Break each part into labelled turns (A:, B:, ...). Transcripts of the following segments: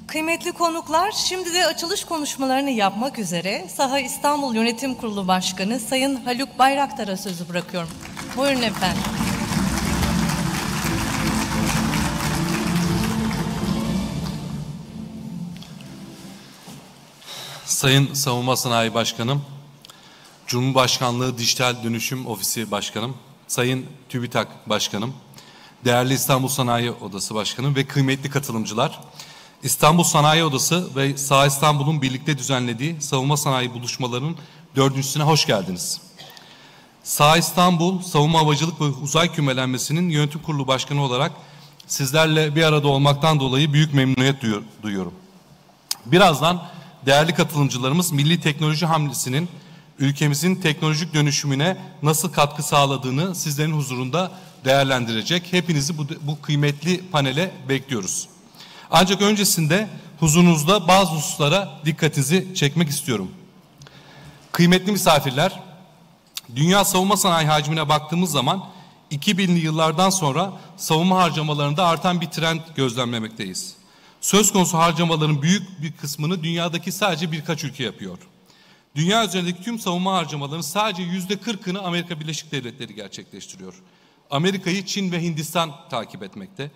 A: Kıymetli konuklar, şimdi de açılış konuşmalarını yapmak üzere Saha İstanbul Yönetim Kurulu Başkanı Sayın Haluk Bayraktar'a sözü bırakıyorum. Buyurun efendim.
B: Sayın Savunma Sanayi Başkanım, Cumhurbaşkanlığı Dijital Dönüşüm Ofisi Başkanım, Sayın TÜBİTAK Başkanım, değerli İstanbul Sanayi Odası Başkanım ve kıymetli katılımcılar, İstanbul Sanayi Odası ve Saha İstanbul'un birlikte düzenlediği savunma sanayi buluşmalarının 4.'süne hoş geldiniz. Saha İstanbul, Savunma Havacılık ve Uzay Kümelenmesi'nin yönetim kurulu başkanı olarak sizlerle bir arada olmaktan dolayı büyük memnuniyet duyuyorum. Birazdan değerli katılımcılarımız milli teknoloji hamlesinin ülkemizin teknolojik dönüşümüne nasıl katkı sağladığını sizlerin huzurunda değerlendirecek. Hepinizi bu kıymetli panele bekliyoruz. Ancak öncesinde huzurunuzda bazı hususlara dikkatinizi çekmek istiyorum. Kıymetli misafirler, dünya savunma sanayi hacmine baktığımız zaman 2000'li yıllardan sonra savunma harcamalarında artan bir trend gözlemlemekteyiz. Söz konusu harcamaların büyük bir kısmını dünyadaki sadece birkaç ülke yapıyor. Dünya üzerindeki tüm savunma harcamalarının sadece %40'ını Amerika Birleşik Devletleri gerçekleştiriyor. Amerika'yı Çin ve Hindistan takip etmekte.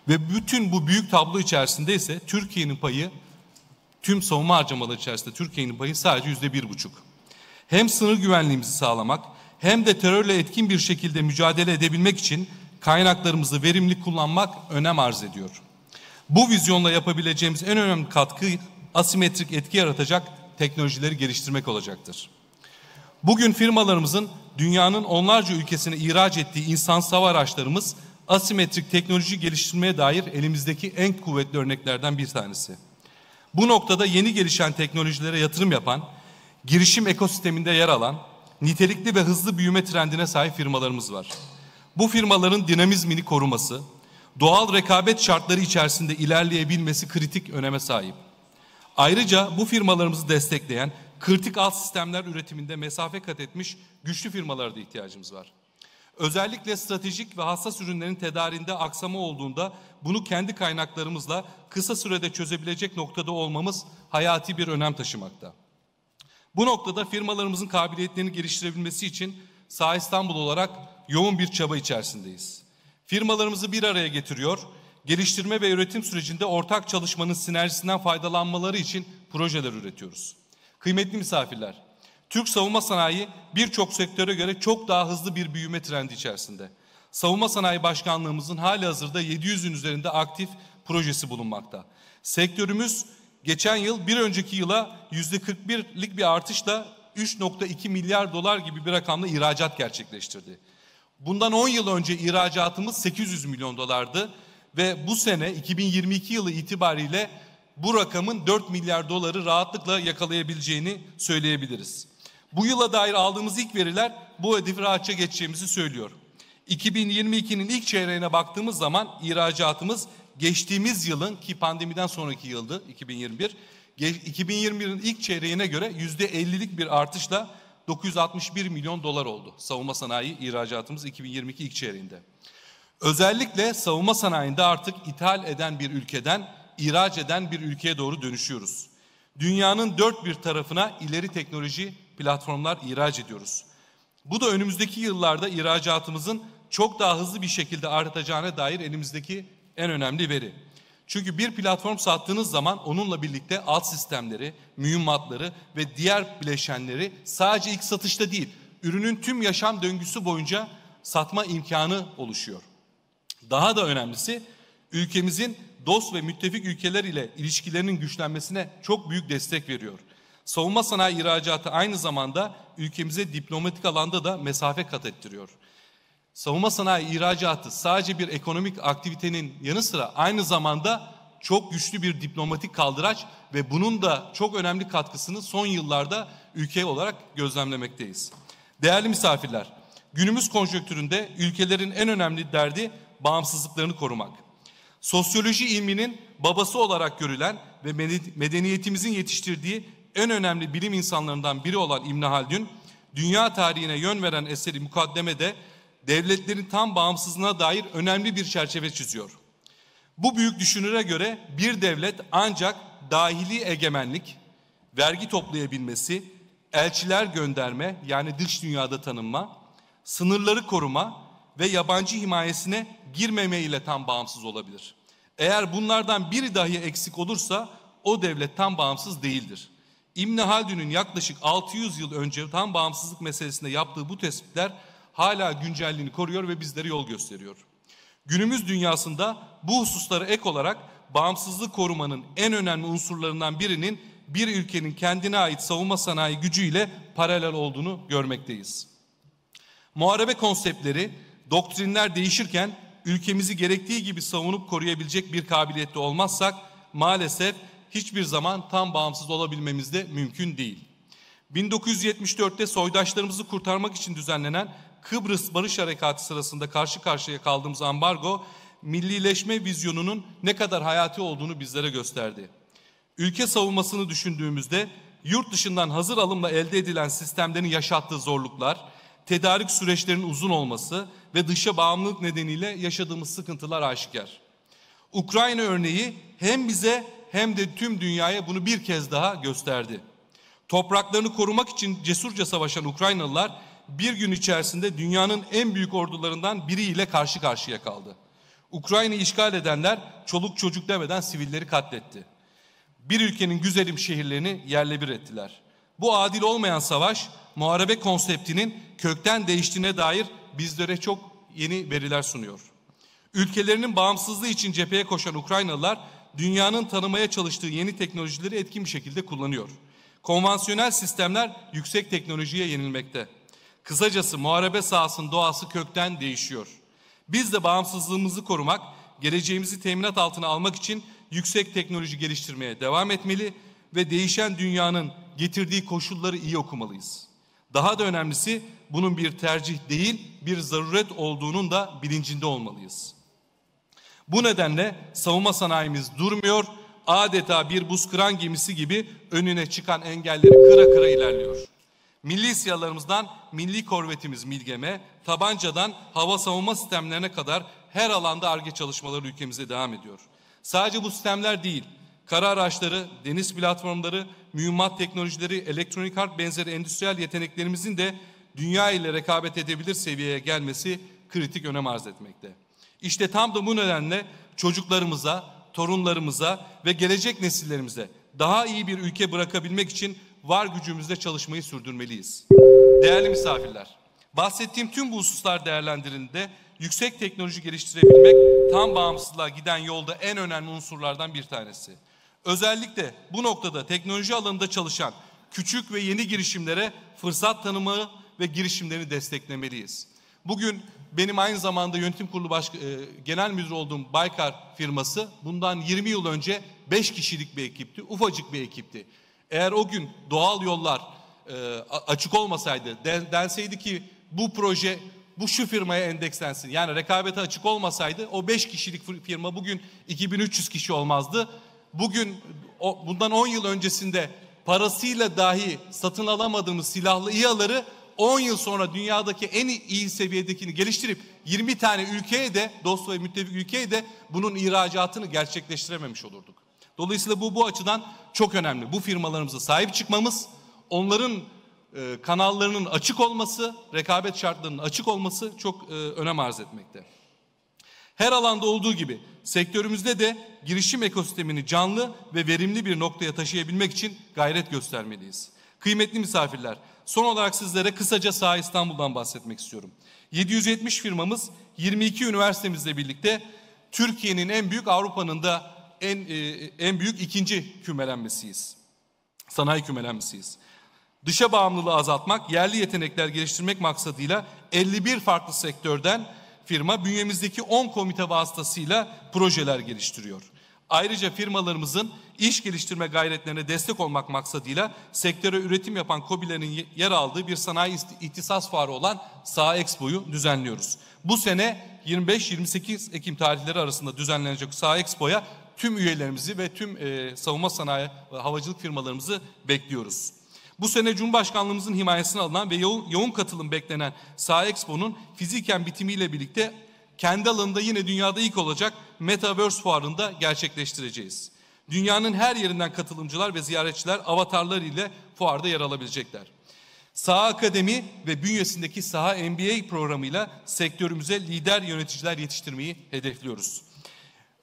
B: Ve bütün bu büyük tablo içerisinde ise Türkiye'nin payı, tüm savunma harcamaları içerisinde Türkiye'nin payı sadece %1,5. Hem sınır güvenliğimizi sağlamak hem de terörle etkin bir şekilde mücadele edebilmek için kaynaklarımızı verimli kullanmak önem arz ediyor. Bu vizyonla yapabileceğimiz en önemli katkı asimetrik etki yaratacak teknolojileri geliştirmek olacaktır. Bugün firmalarımızın dünyanın onlarca ülkesine ihraç ettiği insansız hava araçlarımız asimetrik teknoloji geliştirmeye dair elimizdeki en kuvvetli örneklerden bir tanesi. Bu noktada yeni gelişen teknolojilere yatırım yapan, girişim ekosisteminde yer alan, nitelikli ve hızlı büyüme trendine sahip firmalarımız var. Bu firmaların dinamizmini koruması, doğal rekabet şartları içerisinde ilerleyebilmesi kritik öneme sahip. Ayrıca bu firmalarımızı destekleyen kritik alt sistemler üretiminde mesafe kat etmiş güçlü firmalara da ihtiyacımız var. Özellikle stratejik ve hassas ürünlerin tedariğinde aksama olduğunda bunu kendi kaynaklarımızla kısa sürede çözebilecek noktada olmamız hayati bir önem taşımakta. Bu noktada firmalarımızın kabiliyetlerini geliştirebilmesi için Saha İstanbul olarak yoğun bir çaba içerisindeyiz. Firmalarımızı bir araya getiriyor, geliştirme ve üretim sürecinde ortak çalışmanın sinerjisinden faydalanmaları için projeler üretiyoruz. Kıymetli misafirler, Türk savunma sanayi birçok sektöre göre çok daha hızlı bir büyüme trendi içerisinde. Savunma Sanayi Başkanlığımızın halihazırda 700'ün üzerinde aktif projesi bulunmakta. Sektörümüz geçen yıl bir önceki yıla %41'lik bir artışla 3,2 milyar dolar gibi bir rakamla ihracat gerçekleştirdi. Bundan 10 yıl önce ihracatımız 800 milyon dolardı ve bu sene 2022 yılı itibariyle bu rakamın 4 milyar doları rahatlıkla yakalayabileceğini söyleyebiliriz. Bu yıla dair aldığımız ilk veriler bu hedefi rahatça geçeceğimizi söylüyor. 2022'nin ilk çeyreğine baktığımız zaman ihracatımız geçtiğimiz yılın, ki pandemiden sonraki yıldı 2021, 2021'in ilk çeyreğine göre %50'lik bir artışla 961 milyon dolar oldu. Savunma sanayi ihracatımız 2022 ilk çeyreğinde. Özellikle savunma sanayinde artık ithal eden bir ülkeden ihraç eden bir ülkeye doğru dönüşüyoruz. Dünyanın dört bir tarafına ileri teknoloji platformlar ihraç ediyoruz. Bu da önümüzdeki yıllarda ihracatımızın çok daha hızlı bir şekilde artacağına dair elimizdeki en önemli veri. Çünkü bir platform sattığınız zaman onunla birlikte alt sistemleri, mühimmatları ve diğer bileşenleri sadece ilk satışta değil, ürünün tüm yaşam döngüsü boyunca satma imkanı oluşuyor. Daha da önemlisi ülkemizin dost ve müttefik ülkeler ile ilişkilerinin güçlenmesine çok büyük destek veriyor. Savunma sanayi ihracatı aynı zamanda ülkemize diplomatik alanda da mesafe kat ettiriyor. Savunma sanayi ihracatı sadece bir ekonomik aktivitenin yanı sıra aynı zamanda çok güçlü bir diplomatik kaldıraç ve bunun da çok önemli katkısını son yıllarda ülke olarak gözlemlemekteyiz. Değerli misafirler, günümüz konjonktüründe ülkelerin en önemli derdi bağımsızlıklarını korumak. Sosyoloji ilminin babası olarak görülen ve medeniyetimizin yetiştirdiği en önemli bilim insanlarından biri olan İbn Haldun, dünya tarihine yön veren eseri Mukaddemede devletlerin tam bağımsızlığına dair önemli bir çerçeve çiziyor. Bu büyük düşünüre göre bir devlet ancak dahili egemenlik, vergi toplayabilmesi, elçiler gönderme yani dış dünyada tanınma, sınırları koruma ve yabancı himayesine girmeme ile tam bağımsız olabilir. Eğer bunlardan biri dahi eksik olursa o devlet tam bağımsız değildir. İbn Haldun'un yaklaşık 600 yıl önce tam bağımsızlık meselesinde yaptığı bu tespitler hala güncelliğini koruyor ve bizlere yol gösteriyor. Günümüz dünyasında bu hususlara ek olarak bağımsızlık korumanın en önemli unsurlarından birinin bir ülkenin kendine ait savunma sanayi gücüyle paralel olduğunu görmekteyiz. Muharebe konseptleri, doktrinler değişirken ülkemizi gerektiği gibi savunup koruyabilecek bir kabiliyette olmazsak maalesef hiçbir zaman tam bağımsız olabilmemiz de mümkün değil. 1974'te soydaşlarımızı kurtarmak için düzenlenen Kıbrıs Barış Harekatı sırasında karşı karşıya kaldığımız ambargo, millileşme vizyonunun ne kadar hayati olduğunu bizlere gösterdi. Ülke savunmasını düşündüğümüzde yurt dışından hazır alımla elde edilen sistemlerin yaşattığı zorluklar, tedarik süreçlerinin uzun olması ve dışa bağımlılık nedeniyle yaşadığımız sıkıntılar aşikar. Ukrayna örneği hem bize hem de tüm dünyaya bunu bir kez daha gösterdi. Topraklarını korumak için cesurca savaşan Ukraynalılar bir gün içerisinde dünyanın en büyük ordularından biriyle karşı karşıya kaldı. Ukrayna'yı işgal edenler çoluk çocuk demeden sivilleri katletti. Bir ülkenin güzelim şehirlerini yerle bir ettiler. Bu adil olmayan savaş, muharebe konseptinin kökten değiştiğine dair bizlere çok yeni veriler sunuyor. Ülkelerinin bağımsızlığı için cepheye koşan Ukraynalılar, dünyanın tanımaya çalıştığı yeni teknolojileri etkin bir şekilde kullanıyor. Konvansiyonel sistemler yüksek teknolojiye yenilmekte. Kısacası muharebe sahasının doğası kökten değişiyor. Biz de bağımsızlığımızı korumak, geleceğimizi teminat altına almak için yüksek teknoloji geliştirmeye devam etmeli ve değişen dünyanın getirdiği koşulları iyi okumalıyız. Daha da önemlisi bunun bir tercih değil, bir zaruret olduğunun da bilincinde olmalıyız. Bu nedenle savunma sanayimiz durmuyor, adeta bir buz kıran gemisi gibi önüne çıkan engelleri kıra kıra ilerliyor. Milli sihalarımızdan milli korvetimiz Milgem'e, tabancadan hava savunma sistemlerine kadar her alanda Ar-Ge çalışmaları ülkemizde devam ediyor. Sadece bu sistemler değil, kara araçları, deniz platformları, mühimmat teknolojileri, elektronik harp benzeri endüstriyel yeteneklerimizin de dünya ile rekabet edebilir seviyeye gelmesi kritik önem arz etmekte. İşte tam da bu nedenle çocuklarımıza, torunlarımıza ve gelecek nesillerimize daha iyi bir ülke bırakabilmek için var gücümüzle çalışmayı sürdürmeliyiz. Değerli misafirler, bahsettiğim tüm bu hususlar değerlendirildiğinde yüksek teknoloji geliştirebilmek tam bağımsızlığa giden yolda en önemli unsurlardan bir tanesi. Özellikle bu noktada teknoloji alanında çalışan küçük ve yeni girişimlere fırsat tanımalı ve girişimlerini desteklemeliyiz. Bugün benim aynı zamanda yönetim kurulu genel müdür olduğum Baykar firması bundan 20 yıl önce 5 kişilik bir ekipti, ufacık bir ekipti. Eğer o gün doğal yollar açık olmasaydı, denseydi ki bu proje şu firmaya endekslensin, yani rekabete açık olmasaydı o 5 kişilik firma bugün 2300 kişi olmazdı. Bugün bundan 10 yıl öncesinde parasıyla dahi satın alamadığımız silahlı İHA'ları 10 yıl sonra dünyadaki en iyi seviyedekini geliştirip 20 tane ülkeye de, dost ve müttefik ülkeye de bunun ihracatını gerçekleştirememiş olurduk. Dolayısıyla bu açıdan çok önemli. Bu firmalarımıza sahip çıkmamız, onların kanallarının açık olması, rekabet şartlarının açık olması çok önem arz etmekte. Her alanda olduğu gibi sektörümüzde de girişim ekosistemini canlı ve verimli bir noktaya taşıyabilmek için gayret göstermeliyiz. Kıymetli misafirler, son olarak sizlere kısaca Saha İstanbul'dan bahsetmek istiyorum. 770 firmamız 22 üniversitemizle birlikte Türkiye'nin en büyük, Avrupa'nın da en büyük ikinci kümelenmesiyiz. Sanayi kümelenmesiyiz. Dışa bağımlılığı azaltmak, yerli yetenekler geliştirmek maksadıyla 51 farklı sektörden firma bünyemizdeki 10 komite vasıtasıyla projeler geliştiriyor. Ayrıca firmalarımızın iş geliştirme gayretlerine destek olmak maksadıyla sektöre üretim yapan KOBİ'lerin yer aldığı bir sanayi ihtisas fuarı olan Saha Expo'yu düzenliyoruz. Bu sene 25-28 Ekim tarihleri arasında düzenlenecek Saha Expo'ya tüm üyelerimizi ve tüm savunma sanayi ve havacılık firmalarımızı bekliyoruz. Bu sene Cumhurbaşkanlığımızın himayesine alınan ve yoğun katılım beklenen Saha Expo'nun fiziken bitimiyle birlikte kendi alanında yine dünyada ilk olacak Metaverse fuarında gerçekleştireceğiz. Dünyanın her yerinden katılımcılar ve ziyaretçiler avatarlar ile fuarda yer alabilecekler. Saha Akademi ve bünyesindeki Saha MBA programıyla sektörümüze lider yöneticiler yetiştirmeyi hedefliyoruz.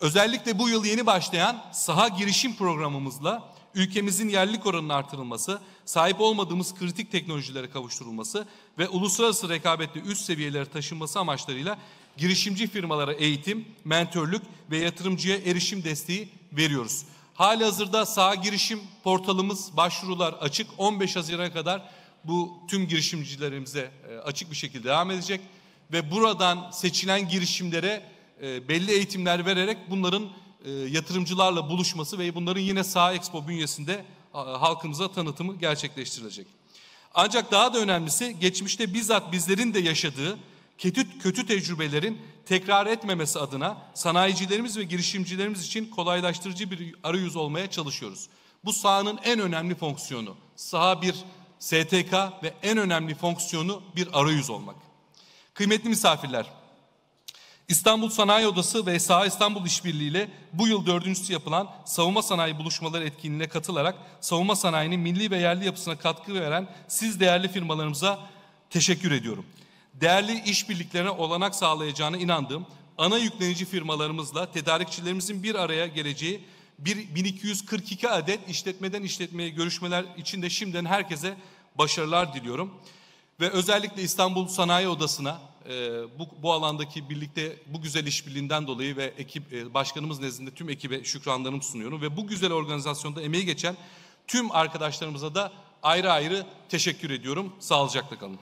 B: Özellikle bu yıl yeni başlayan saha girişim programımızla ülkemizin yerlilik oranının artırılması, sahip olmadığımız kritik teknolojilere kavuşturulması ve uluslararası rekabette üst seviyelere taşınması amaçlarıyla girişimci firmalara eğitim, mentörlük ve yatırımcıya erişim desteği veriyoruz. Halihazırda saha girişim portalımız, başvurular açık. 15 Haziran'a kadar bu tüm girişimcilerimize açık bir şekilde devam edecek ve buradan seçilen girişimlere belli eğitimler vererek bunların yatırımcılarla buluşması ve bunların yine Saha Expo bünyesinde halkımıza tanıtımı gerçekleştirilecek. Ancak daha da önemlisi geçmişte bizzat bizlerin de yaşadığı kötü tecrübelerin tekrar etmemesi adına sanayicilerimiz ve girişimcilerimiz için kolaylaştırıcı bir arayüz olmaya çalışıyoruz. Bu sahanın en önemli fonksiyonu saha bir STK ve en önemli fonksiyonu bir arayüz olmak. Kıymetli misafirler, İstanbul Sanayi Odası ve Saha İstanbul İşbirliği ile bu yıl 4.'sü yapılan Savunma Sanayi Buluşmaları etkinliğine katılarak savunma sanayinin milli ve yerli yapısına katkı veren siz değerli firmalarımıza teşekkür ediyorum. Değerli işbirliklerine olanak sağlayacağına inandığım ana yüklenici firmalarımızla tedarikçilerimizin bir araya geleceği 1242 adet işletmeden işletmeye görüşmeler için de şimdiden herkese başarılar diliyorum. Ve özellikle İstanbul Sanayi Odası'na bu alandaki birlikte bu güzel işbirliğinden dolayı ve başkanımız nezdinde tüm ekibe şükranlarımı sunuyorum. Ve bu güzel organizasyonda emeği geçen tüm arkadaşlarımıza da ayrı ayrı teşekkür ediyorum. Sağlıcakla kalın.